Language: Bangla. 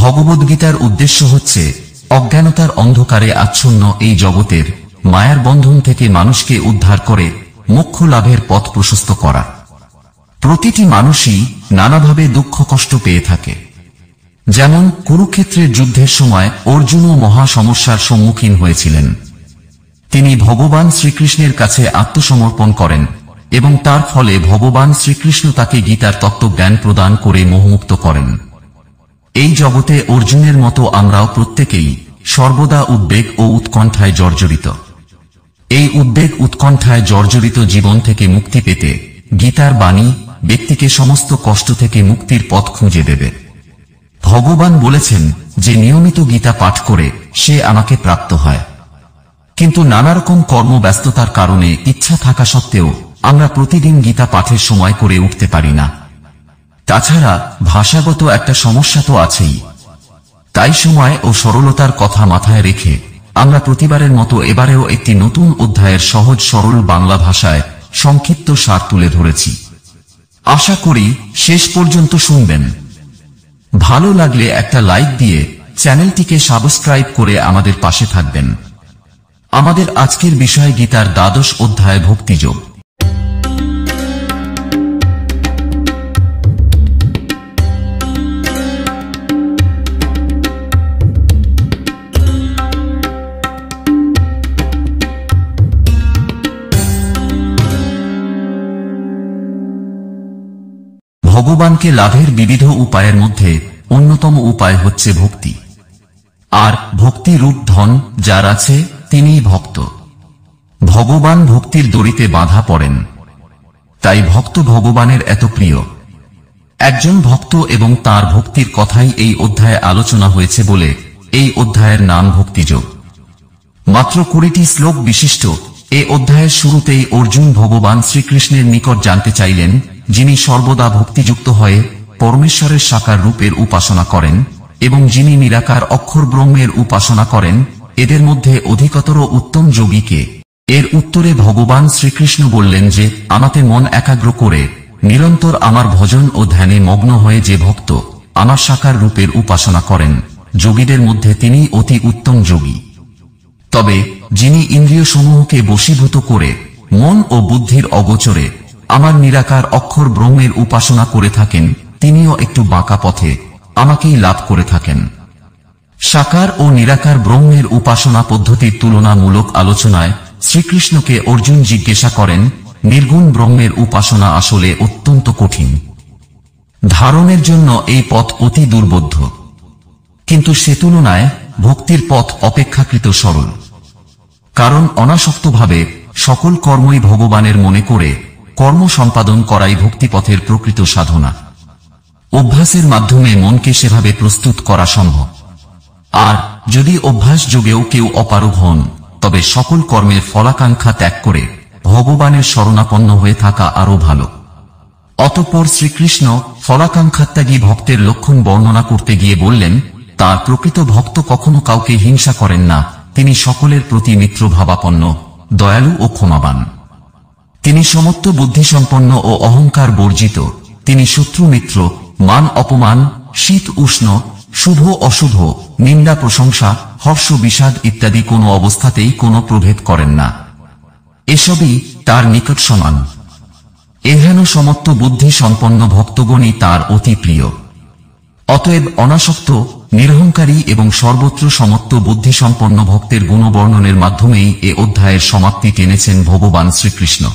ভগবদ্গীতার উদ্দেশ্য হচ্ছে অজ্ঞানতার অন্ধকারে আচ্ছন্ন এই জগতের মায়ার বন্ধন থেকে মানুষকে উদ্ধার করে মোক্ষ লাভের পথ প্রশস্ত করা। প্রতিটি মানুষই নানাভাবে দুঃখ কষ্ট পেয়ে থাকে। যেমন কুরুক্ষেত্রের যুদ্ধের সময় অর্জুনও মহা সমস্যার সম্মুখীন হয়েছিলেন। তিনি ভগবান শ্রীকৃষ্ণের কাছে আত্মসমর্পণ করেন এবং তার ফলে ভগবান শ্রীকৃষ্ণ তাকে গীতার তত্ত্বজ্ঞান প্রদান করে মোহমুক্ত করেন। এই জগতে অর্জুনের মতো আমরাও প্রত্যেকেই সর্বদা উদ্বেগ ও উৎকণ্ঠায় জর্জরিত। এই উদ্বেগ উৎকণ্ঠায় জর্জরিত জীবন থেকে মুক্তি পেতে গীতার বাণী ব্যক্তিকে সমস্ত কষ্ট থেকে মুক্তির পথ খুঁজে দেবে। ভগবান বলেছেন যে নিয়মিত গীতা পাঠ করে সে আমাকে প্রাপ্ত হয়। কিন্তু নানারকম কর্মব্যস্ততার কারণে ইচ্ছা থাকা সত্ত্বেও আমরা প্রতিদিন গীতা পাঠের সময় করে উঠতে পারি না। তাছাড়া ভাষাগত একটা সমস্যা তো আছেই। তাই সময় ও সরলতার কথা মাথায় রেখে আমরা প্রতিবারের মতো এবারেও একটি নতুন অধ্যায়ের সহজ সরল বাংলা ভাষায় সংক্ষিপ্ত সার তুলে ধরেছি। আশা করি শেষ পর্যন্ত শুনবেন। ভালো লাগলে একটা লাইক দিয়ে চ্যানেলটিকে সাবস্ক্রাইব করে আমাদের পাশে থাকবেন। আমাদের আজকের বিষয় গীতার দ্বাদশ অধ্যায় ভক্তিযোগ। ভগবানকে লাভের বিবিধ উপায়ের মধ্যে অন্যতম উপায় হচ্ছে ভক্তি। আর ভক্তি রূপ ধন যার আছে তিনিই ভক্ত। ভগবান ভক্তির দড়িতে বাঁধা পড়েন, তাই ভক্ত ভগবানের এত প্রিয়। একজন ভক্ত এবং তার ভক্তির কথাই এই অধ্যায়ে আলোচনা হয়েছে বলে এই অধ্যায়ের নাম ভক্তিযোগ। মাত্র 20টি শ্লোক বিশিষ্ট এ অধ্যায়ের শুরুতেই অর্জুন ভগবান শ্রীকৃষ্ণের নিকট জানতে চাইলেন, যিনি সর্বদা ভক্তিযুক্ত হয়ে পরমেশ্বরের সাকার রূপের উপাসনা করেন এবং যিনি নিরাকার অক্ষর ব্রহ্মের উপাসনা করেন, এদের মধ্যে অধিকতর উত্তম যোগী কে? এর উত্তরে ভগবান শ্রীকৃষ্ণ বললেন যে আমাতে মন একাগ্র করে নিরন্তর আমার ভজন ও ধ্যানে মগ্ন হয়ে যে ভক্ত আমার সাকার রূপের উপাসনা করেন, যোগীদের মধ্যে তিনি অতি উত্তম যোগী। তবে যিনি ইন্দ্রিয় সমূহকে বশীভূত করে মন ও বুদ্ধির অগোচরে আমার নিরাকার অক্ষর ব্রহ্মের উপাসনা করে থাকেন, তিনিও একটু বাঁকা পথে আমাকেই লাভ করে থাকেন। সাকার ও নিরাকার ব্রহ্মের উপাসনা পদ্ধতির তুলনামূলক আলোচনায় শ্রীকৃষ্ণকে অর্জুন জিজ্ঞাসা করেন, নির্গুণ ব্রহ্মের উপাসনা আসলে অত্যন্ত কঠিন। ধারণের জন্য এই পথ অতি দুর্বোধ্য, কিন্তু সে তুলনায় ভক্তির পথ অপেক্ষাকৃত সরল। কারণ অনাসক্তভাবে সকল কর্মই ভগবানের মনে করে কর্ম সম্পাদন করাই ভক্তিপথের প্রকৃত সাধনা। অভ্যাসের মাধ্যমে মনকে সেভাবে প্রস্তুত করা সম্ভব। আর যদি অভ্যাস যোগেও কেউ অপারগ হন, তবে সকল কর্মের ফলাকাঙ্ক্ষা ত্যাগ করে ভগবানের শরণাপন্ন হয়ে থাকা আরো ভালো। অতঃপর শ্রীকৃষ্ণ ফলাকাঙ্ক্ষাত্যাগী ভক্তের লক্ষণ বর্ণনা করতে গিয়ে বললেন, তার প্রকৃত ভক্ত কখনো কাউকে হিংসা করেন না, তিনি সকলের প্রতি মিত্রভাবাপন্ন, দয়ালু ও ক্ষমাবান। তিনি সমত্ব বুদ্ধিসম্পন্ন ও অহংকার বর্জিত। তিনি শত্রু মিত্র, মান অপমান, শীত উষ্ণ, শুভ অশুভ, নিন্দা প্রশংসা, হর্ষ বিষাদ ইত্যাদি কোনো অবস্থাতেই কোনো প্রভেদ করেন না। এসবই তার নিকট সমান। এহেন সমত্ব বুদ্ধি সম্পন্ন ভক্তগণই তার অতি প্রিয়। অতএব অনাসক্ত, নিরহংকারী এবং সর্বত্র সমত্ব বুদ্ধিসম্পন্ন ভক্তের গুণবর্ণনের মাধ্যমেই এ অধ্যায়ের সমাপ্তি টেনেছেন ভগবান শ্রীকৃষ্ণ।